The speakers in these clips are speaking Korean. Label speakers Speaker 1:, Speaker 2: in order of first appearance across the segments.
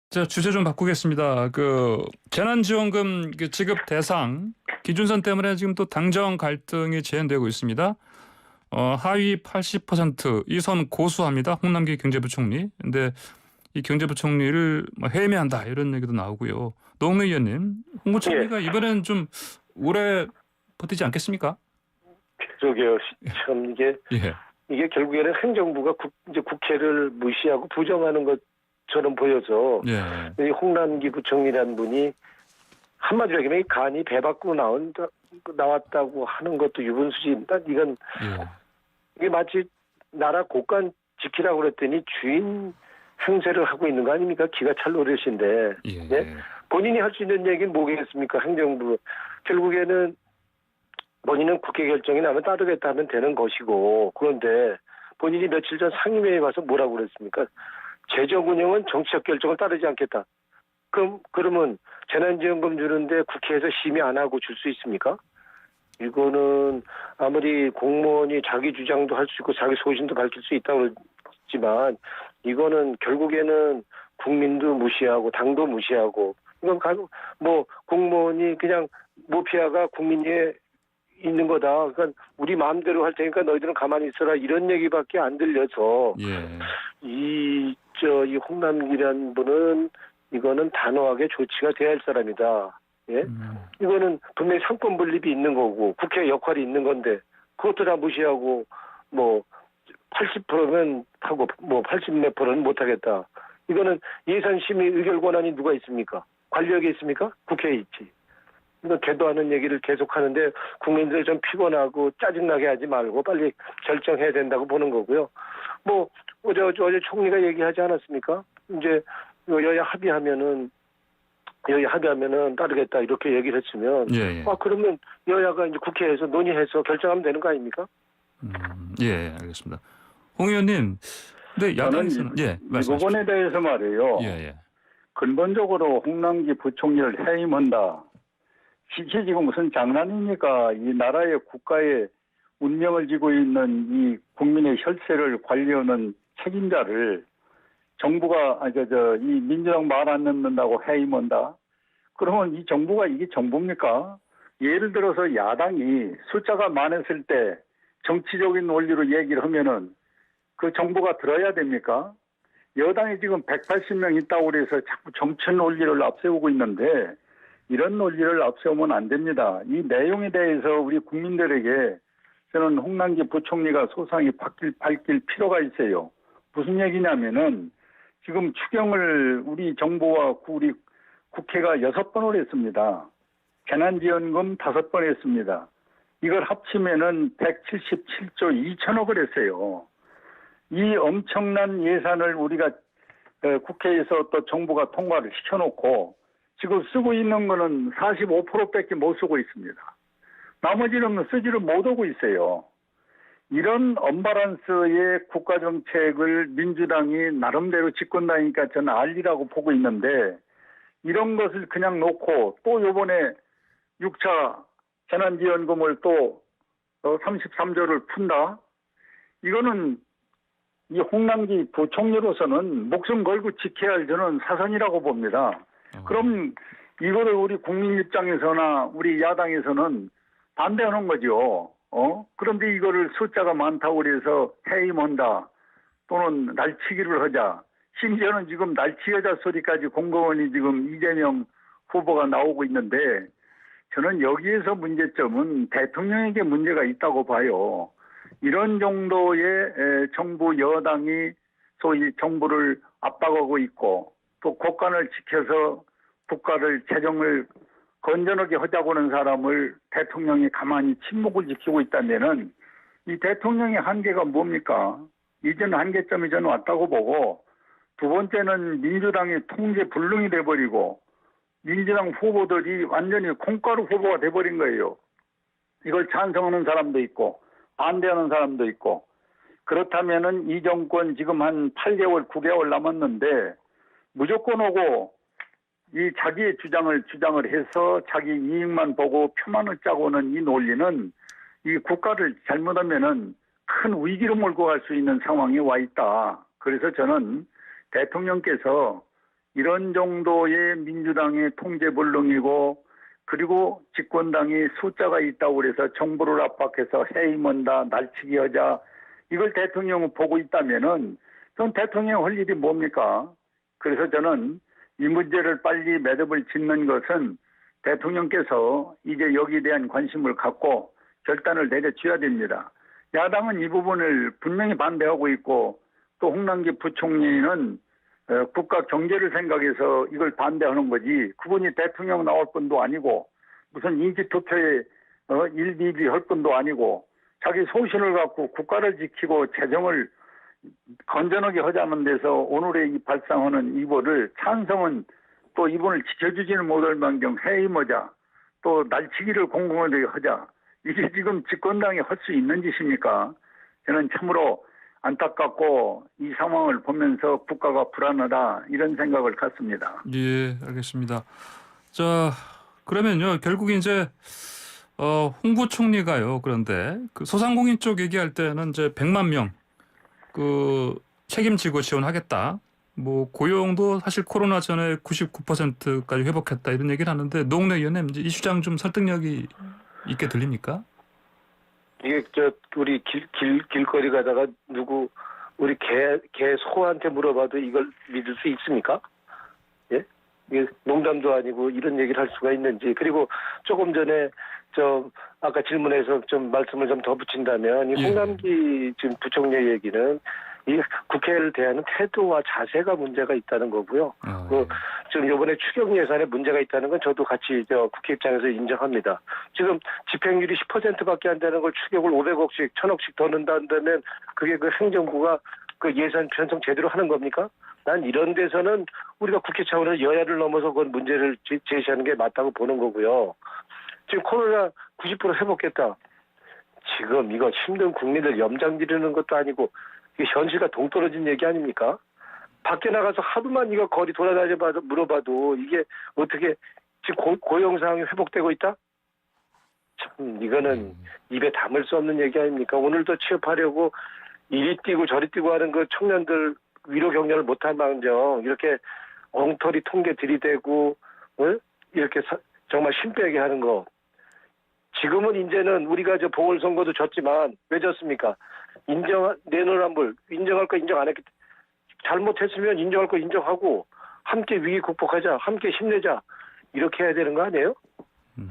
Speaker 1: 자, 주제 좀 바꾸겠습니다. 재난지원금 지급 대상 기준선 때문에 지금 또 당정 갈등이 재현되고 있습니다. 하위 80% 이 선 고수합니다. 홍남기 경제부총리. 근데 이 경제부총리를 뭐 해임해야 한다 이런 얘기도 나오고요. 노웅래 의원님,
Speaker 2: 예,
Speaker 1: 홍보총리가 이번엔 좀 오래 버티지 않겠습니까?
Speaker 2: 그러게요. 참
Speaker 1: 예.
Speaker 2: 이게 결국에는 행정부가 이제 국회를 무시하고 부정하는 것처럼 보여서
Speaker 1: 예.
Speaker 2: 이 홍남기 부총리라는 분이 한마디로 얘기하면 이 간이 배 밖으로 나왔다고 하는 것도 유분수지입니다.
Speaker 1: 예.
Speaker 2: 이게 마치 나라 곳간 지키라고 그랬더니 주인 행세를 하고 있는 거 아닙니까? 기가 찰 노릇인데.
Speaker 1: 예.
Speaker 2: 네? 본인이 할 수 있는 얘기는 뭐겠습니까? 행정부. 결국에는 본인은 국회 결정이 나면 따르겠다 하면 되는 것이고, 그런데 본인이 며칠 전 상임위에 와서 뭐라고 그랬습니까? 재정 운영은 정치적 결정을 따르지 않겠다. 그러면 재난지원금 주는데 국회에서 심의 안 하고 줄 수 있습니까? 이거는 아무리 공무원이 자기 주장도 할 수 있고 자기 소신도 밝힐 수 있다고 그러지만 이거는 결국에는 국민도 무시하고 당도 무시하고 이건 뭐 공무원이 그냥 모피아가 국민에 있는 거다. 그러니까 우리 마음대로 할 테니까 너희들은 가만히 있어라 이런 얘기밖에 안 들려서
Speaker 1: 예.
Speaker 2: 이 홍남기라는 분은 이거는 단호하게 조치가 돼야 할 사람이다. 예? 이거는 분명히 상권 분립이 있는 거고 국회 역할이 있는 건데 그것도 다 무시하고 뭐 80%면 하고 뭐 80몇 %는 못 하겠다. 이거는 예산 심의 의결 권한이 누가 있습니까? 관력이 있습니까? 국회에 있지. 이거 개도하는 얘기를 계속 하는데 국민들 좀 피곤하고 짜증나게 하지 말고 빨리 결정해야 된다고 보는 거고요. 뭐 어제 총리가 얘기하지 않았습니까? 이제 여야 합의하면은 따르겠다 이렇게 얘기를 했으면
Speaker 1: 예.
Speaker 2: 그러면 여야가 이제 국회에서 논의해서 결정하면 되는 거 아닙니까?
Speaker 1: 예, 알겠습니다. 홍 의원님, 근데
Speaker 3: 저는
Speaker 1: 야당에서는
Speaker 3: 이
Speaker 1: 말씀하십시오.
Speaker 3: 부분에 대해서 말이에요.
Speaker 1: 예.
Speaker 3: 근본적으로 홍남기 부총리를 해임한다. 이게 지금 무슨 장난입니까? 이 나라의 국가의 운명을 쥐고 있는 이 국민의 혈세를 관리하는 책임자를 정부가 이 민주당 말 안 듣는다고 해임한다. 그러면 이 정부가 이게 정부입니까? 예를 들어서 야당이 숫자가 많았을 때 정치적인 논리로 얘기를 하면은 그 정부가 들어야 됩니까? 여당이 지금 180명 있다고 그래서 자꾸 정치 논리를 앞세우고 있는데 이런 논리를 앞세우면 안 됩니다. 이 내용에 대해서 우리 국민들에게 저는 홍남기 부총리가 소상히 밝힐 필요가 있어요. 무슨 얘기냐면은 지금 추경을 우리 정부와 우리 국회가 6번을 했습니다. 재난지원금 5번 했습니다. 이걸 합치면은 177조 2천억을 했어요. 이 엄청난 예산을 우리가 국회에서 또 정부가 통과를 시켜놓고 지금 쓰고 있는 거는 45%밖에 못 쓰고 있습니다. 나머지는 쓰지를 못하고 있어요. 이런 언밸런스의 국가정책을 민주당이 나름대로 집권다니까 저는 알리라고 보고 있는데 이런 것을 그냥 놓고 또 이번에 6차 재난지원금을 또 33조를 푼다? 이거는 이 홍남기 부총리로서는 목숨 걸고 지켜야 할 저는 사선이라고 봅니다. 그럼 이거를 우리 국민 입장에서나 우리 야당에서는 반대하는 거죠. 그런데 이거를 숫자가 많다고 그래서 해임한다 또는 날치기를 하자. 심지어는 지금 날치여자 소리까지 공공원이 지금 이재명 후보가 나오고 있는데 저는 여기에서 문제점은 대통령에게 문제가 있다고 봐요. 이런 정도의 정부 여당이 소위 정부를 압박하고 있고 또 국간을 지켜서 국가를 재정을 건전하게 하자고 하는 사람을 대통령이 가만히 침묵을 지키고 있다면은 이 대통령의 한계가 뭡니까? 이전 한계점이 저는 왔다고 보고 두 번째는 민주당이 통제 불능이 돼버리고 민주당 후보들이 완전히 콩가루 후보가 돼버린 거예요. 이걸 찬성하는 사람도 있고 반대하는 사람도 있고 그렇다면은 이 정권 지금 한 8개월, 9개월 남았는데 무조건 오고 이 자기의 주장을 해서 자기 이익만 보고 표만을 짜고는 이 논리는 이 국가를 잘못하면은 큰 위기로 몰고 갈 수 있는 상황에 와 있다. 그래서 저는 대통령께서 이런 정도의 민주당의 통제불능이고 그리고 집권당이 숫자가 있다고 그래서 정부를 압박해서 해임한다, 날치기 하자 이걸 대통령은 보고 있다면은 전 대통령 할 일이 뭡니까? 그래서 저는 이 문제를 빨리 매듭을 짓는 것은 대통령께서 이제 여기에 대한 관심을 갖고 결단을 내려줘야 됩니다. 야당은 이 부분을 분명히 반대하고 있고 또 홍남기 부총리는 국가 경제를 생각해서 이걸 반대하는 거지 그분이 대통령 나올 분도 아니고 무슨 인지투표에 일비비 할 분도 아니고 자기 소신을 갖고 국가를 지키고 재정을 건전하게 하자는 데서 오늘의 이 발상하는 이거를 찬성은 또 이분을 지켜주지는 못할 망정 해임하자 또 날치기를 공공하게 하자 이게 지금 집권당이 할 수 있는 짓입니까? 저는 참으로 안타깝고 이 상황을 보면서 국가가 불안하다 이런 생각을 갖습니다.
Speaker 1: 예, 알겠습니다. 자, 그러면요. 결국 이제 홍 부총리가요. 그런데 그 소상공인 쪽 얘기할 때는 이제 100만 명 그 책임지고 지원하겠다. 뭐 고용도 사실 코로나 전에 99%까지 회복했다 이런 얘기를 하는데 노웅래 의원님 이제 이 주장 좀 설득력이 있게 들립니까?
Speaker 2: 이게 우리 길거리 가다가 누구 우리 개 소한테 물어봐도 이걸 믿을 수 있습니까? 예? 이게 농담도 아니고 이런 얘기를 할 수가 있는지. 그리고 조금 전에 아까 질문에서 좀 말씀을 좀 더 붙인다면 이
Speaker 1: 예.
Speaker 2: 홍남기 지금 부총리 얘기는 이 국회를 대하는 태도와 자세가 문제가 있다는 거고요.
Speaker 1: 예.
Speaker 2: 지금 이번에 추경 예산에 문제가 있다는 건 저도 같이 국회 입장에서 인정합니다. 지금 집행률이 10%밖에 안 되는 걸 추경을 500억씩, 1000억씩 더 넣는다면 그게 그 행정부가 그 예산 편성 제대로 하는 겁니까? 난 이런 데서는 우리가 국회 차원에서 여야를 넘어서 그건 문제를 제시하는 게 맞다고 보는 거고요. 지금 코로나 90% 회복했다. 지금 이거 힘든 국민들 염장 지르는 것도 아니고 이게 현실과 동떨어진 얘기 아닙니까? 밖에 나가서 하루만 이거 거리 돌아다녀봐도 물어봐도 이게 어떻게 지금 고용 상황이 회복되고 있다? 참 이거는 입에 담을 수 없는 얘기 아닙니까? 오늘도 취업하려고 이리 뛰고 저리 뛰고 하는 그 청년들 위로 격려를 못할 망정 이렇게 엉터리 통계 들이대고 이렇게 정말 신빼게 하는 거. 지금은 이제는 우리가 보궐선거도 졌지만 왜 졌습니까? 내노란불 인정할 거 인정 안 했기 때문에 잘못했으면 인정할 거 인정하고 함께 위기 극복하자, 함께 힘내자 이렇게 해야 되는 거 아니에요?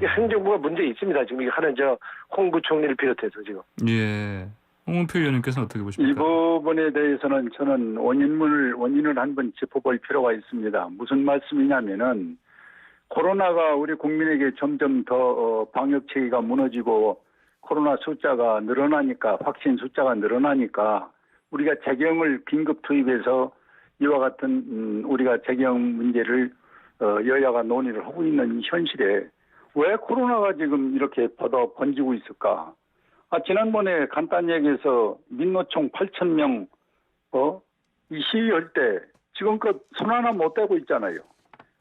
Speaker 2: 행정부가 문제 있습니다. 지금 이게 하는 홍 부총리를 비롯해서 지금.
Speaker 1: 예. 홍문표 의원님께서는 어떻게 보십니까?
Speaker 3: 이 부분에 대해서는 저는 원인을 한번 짚어볼 필요가 있습니다. 무슨 말씀이냐면은 코로나가 우리 국민에게 점점 더 방역 체계가 무너지고 코로나 숫자가 늘어나니까 확진 숫자가 늘어나니까 우리가 재경을 긴급 투입해서 이와 같은 우리가 재경 문제를 여야가 논의를 하고 있는 이 현실에 왜 코로나가 지금 이렇게 번지고 있을까? 지난번에 간단히 얘기해서 민노총 8,000명 이 시위할 때 지금껏 손 하나 못 대고 있잖아요.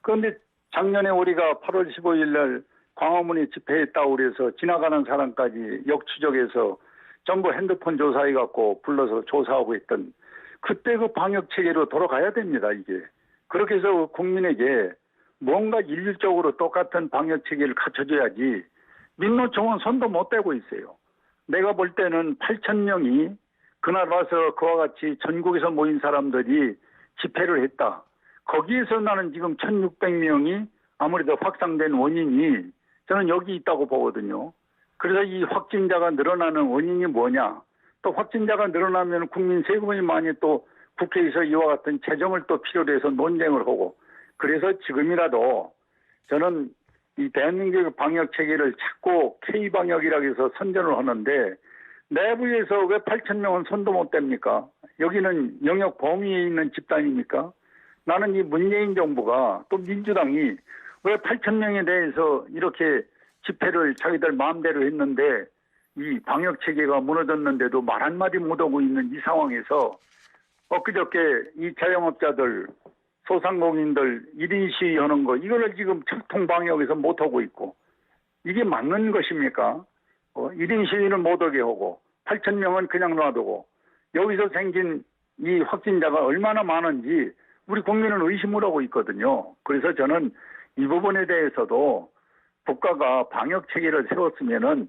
Speaker 3: 그런데 작년에 우리가 8월 15일 날 광화문에 집회했다고 그래서 지나가는 사람까지 역추적해서 전부 핸드폰 조사해갖고 불러서 조사하고 있던 그때 그 방역 체계로 돌아가야 됩니다, 이게. 그렇게 해서 국민에게 뭔가 일률적으로 똑같은 방역 체계를 갖춰줘야지 민노총은 손도 못 대고 있어요. 내가 볼 때는 8,000명이 그날 와서 그와 같이 전국에서 모인 사람들이 집회를 했다. 거기에서 나는 지금 1,600명이 아무래도 확산된 원인이 저는 여기 있다고 보거든요. 그래서 이 확진자가 늘어나는 원인이 뭐냐. 또 확진자가 늘어나면 국민 세금이 많이 또 국회에서 이와 같은 재정을 또 필요로 해서 논쟁을 하고 그래서 지금이라도 저는 이 대한민국의 방역 체계를 자꾸 K방역이라고 해서 선전을 하는데 내부에서 왜 8,000명은 손도 못 댑니까? 여기는 영역 범위에 있는 집단입니까? 나는 이 문재인 정부가 또 민주당이 왜 8,000명에 대해서 이렇게 집회를 자기들 마음대로 했는데 이 방역 체계가 무너졌는데도 말 한마디 못하고 있는 이 상황에서 엊그저께 이 자영업자들 소상공인들 1인 시위하는 거 이거를 지금 철통방역에서 못하고 있고 이게 맞는 것입니까? 1인 시위는 못하게 하고 8,000명은 그냥 놔두고 여기서 생긴 이 확진자가 얼마나 많은지 우리 국민은 의심을 하고 있거든요. 그래서 저는 이 부분에 대해서도 국가가 방역 체계를 세웠으면은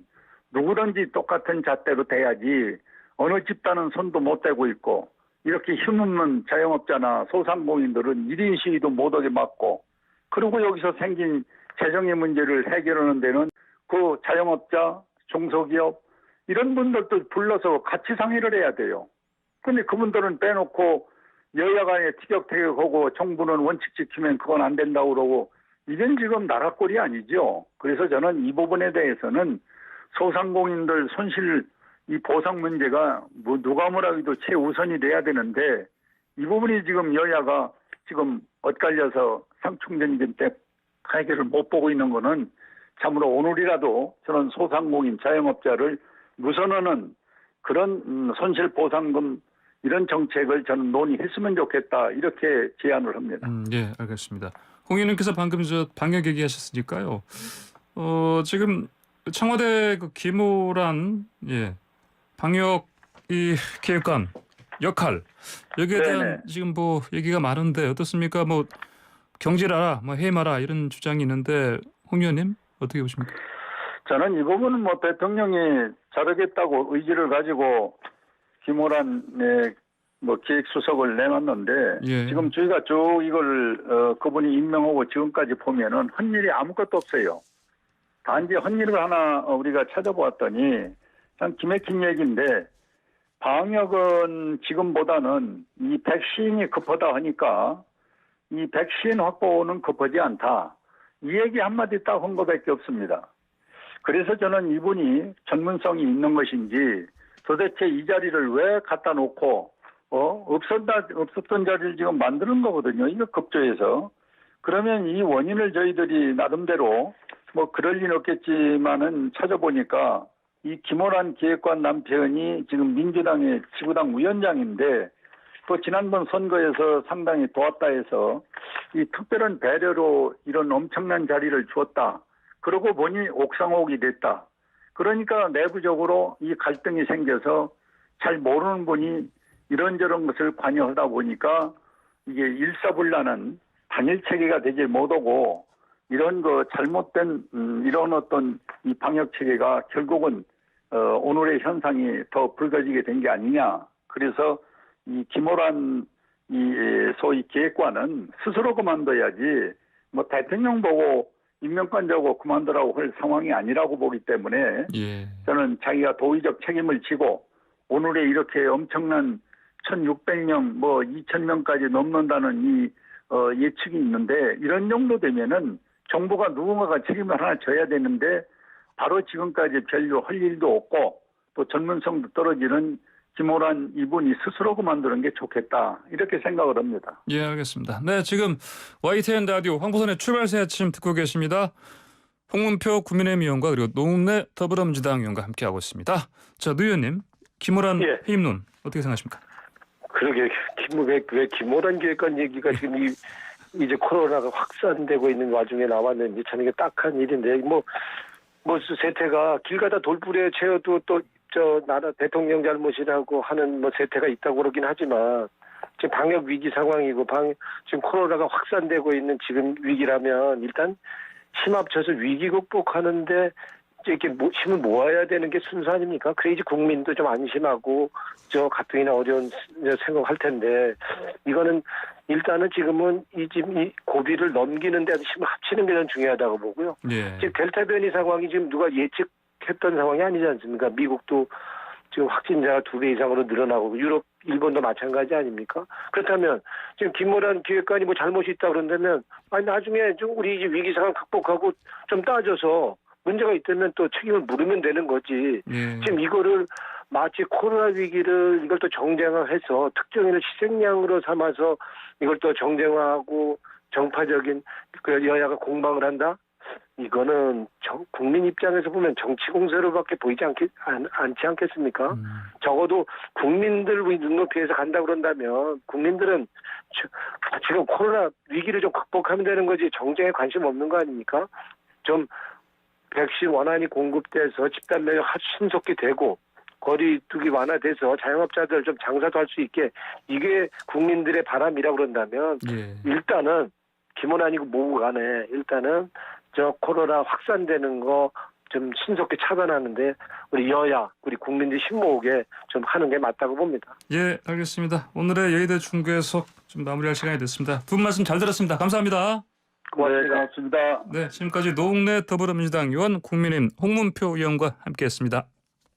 Speaker 3: 누구든지 똑같은 잣대로 돼야지 어느 집단은 손도 못 대고 있고 이렇게 힘없는 자영업자나 소상공인들은 1인 시위도 못하게 막고 그리고 여기서 생긴 재정의 문제를 해결하는 데는 그 자영업자, 중소기업 이런 분들도 불러서 같이 상의를 해야 돼요. 근데 그분들은 빼놓고 여야 간에 티격태격하고 정부는 원칙 지키면 그건 안 된다고 그러고 이건 지금 나라꼴이 아니죠. 그래서 저는 이 부분에 대해서는 소상공인들 손실 이 보상 문제가 뭐 누가 뭐라 해도 최우선이 돼야 되는데 이 부분이 지금 여야가 지금 엇갈려서 상충전쟁 때 해결을 못 보고 있는 거는 참으로 오늘이라도 저는 소상공인 자영업자를 무선하는 그런 손실보상금 이런 정책을 저는 논의했으면 좋겠다 이렇게 제안을 합니다.
Speaker 1: 예, 알겠습니다. 홍 의원님께서 방금 저 방역 얘기하셨으니까요. 지금 청와대 그 김호란 방역 이 계획관 역할 여기에 대한
Speaker 3: 네네.
Speaker 1: 지금 뭐 얘기가 많은데 어떻습니까? 뭐 경질하라, 뭐 해임하라 이런 주장이 있는데 홍 의원님 어떻게 보십니까?
Speaker 3: 저는 이 부분은 뭐 대통령이 자르겠다고 의지를 가지고 김호란의 뭐 기획수석을 내놨는데
Speaker 1: 예.
Speaker 3: 지금 저희가 쭉 이걸 그분이 임명하고 지금까지 보면은 한 일이 아무것도 없어요. 단지 한 일을 하나 우리가 찾아보았더니 참 기맥힌 얘기인데 방역은 지금보다는 이 백신이 급하다 하니까 이 백신 확보는 급하지 않다. 이 얘기 한마디 딱 한 것밖에 없습니다. 그래서 저는 이분이 전문성이 있는 것인지 도대체 이 자리를 왜 갖다 놓고 없었던 자리를 지금 만드는 거거든요. 이거 급조해서. 그러면 이 원인을 저희들이 나름대로 뭐 그럴 리는 없겠지만은 찾아보니까 이 김호란 기획관 남편이 지금 민주당의 지구당 위원장인데 또 지난번 선거에서 상당히 도왔다 해서 이 특별한 배려로 이런 엄청난 자리를 주었다. 그러고 보니 옥상옥이 됐다. 그러니까 내부적으로 이 갈등이 생겨서 잘 모르는 분이 이런저런 것을 관여하다 보니까 이게 일사불란한 단일 체계가 되지 못하고 이런 거 잘못된 이런 어떤 이 방역 체계가 결국은 오늘의 현상이 더 불거지게 된 게 아니냐. 그래서 이 김호란 이 소위 기획관은 스스로 그만둬야지 뭐 대통령 보고 임명관 자고 그만두라고 할 상황이 아니라고 보기 때문에 저는 자기가 도의적 책임을 지고 오늘의 이렇게 엄청난 1,600명 뭐 2,000명까지 넘는다는 이 예측이 있는데 이런 정도 되면은 정부가 누군가가 책임을 하나 져야 되는데 바로 지금까지 별로 할 일도 없고 또 전문성도 떨어지는 김호란 이분이 스스로 그만두는 게 좋겠다 이렇게 생각을 합니다.
Speaker 1: 예, 알겠습니다. 네, 지금 YTN 라디오 황보선의 출발새 아침 듣고 계십니다. 홍문표 국민의힘 의원과 그리고 노웅래 더불어민주당 의원과 함께하고 있습니다. 자, 노 의원님, 김호란 해임론 어떻게 생각하십니까?
Speaker 2: 그러게 왜 김호란 기획관 얘기가 지금 이제 코로나가 확산되고 있는 와중에 나왔는지 참 이게 딱한 일인데 뭐 세태가 길 가다 돌부리에 채워도 또 나라 대통령 잘못이라고 하는 뭐 세태가 있다고 그러긴 하지만 지금 방역 위기 상황이고 지금 코로나가 확산되고 있는 지금 위기라면 일단 힘 합쳐서 위기 극복하는데 이렇게 힘을 모아야 되는 게 순서 아닙니까? 그래야지 국민도 좀 안심하고 가뜩이나 어려운 생각할 텐데 이거는 일단은 지금은 이 고비를 넘기는 데 힘을 합치는 게 좀 중요하다고 보고요. 즉 델타 변이 상황이 지금 누가 예측했던 상황이 아니지 않습니까? 미국도 지금 확진자가 2배 이상으로 늘어나고 유럽, 일본도 마찬가지 아닙니까? 그렇다면 지금 김호란 기획관이 뭐 잘못이 있다 그런다면 아니 나중에 좀 우리 위기 상황 극복하고 좀 따져서 문제가 있다면 또 책임을 물으면 되는 거지. 지금 이거를 마치 코로나 위기를 이걸 또 정쟁화해서 특정인을 희생양으로 삼아서 이걸 또 정쟁화하고 정파적인 그 여야가 공방을 한다? 이거는 국민 입장에서 보면 정치 공세로밖에 보이지 않지 않겠습니까? 적어도 국민들 눈높이에서 간다 그런다면 국민들은 지금 코로나 위기를 좀 극복하면 되는 거지 정쟁에 관심 없는 거 아닙니까? 좀 백신 원활히 공급돼서 집단 면역 신속히 되고 거리두기 완화돼서 자영업자들 좀 장사도 할 수 있게 이게 국민들의 바람이라고 그런다면
Speaker 1: 예.
Speaker 2: 일단은 김은 아니고 모고 간에 일단은 저 코로나 확산되는 거 좀 신속히 차단하는데 우리 여야, 우리 국민들 힘 모으게 좀 하는 게 맞다고 봅니다.
Speaker 1: 예, 알겠습니다. 오늘의 여의도 중계석 좀 마무리할 시간이 됐습니다. 두 분 말씀 잘 들었습니다. 감사합니다.
Speaker 3: 고맙습니다.
Speaker 1: 네, 지금까지 노웅래 더불어민주당 의원 국민의힘 홍문표 의원과 함께했습니다.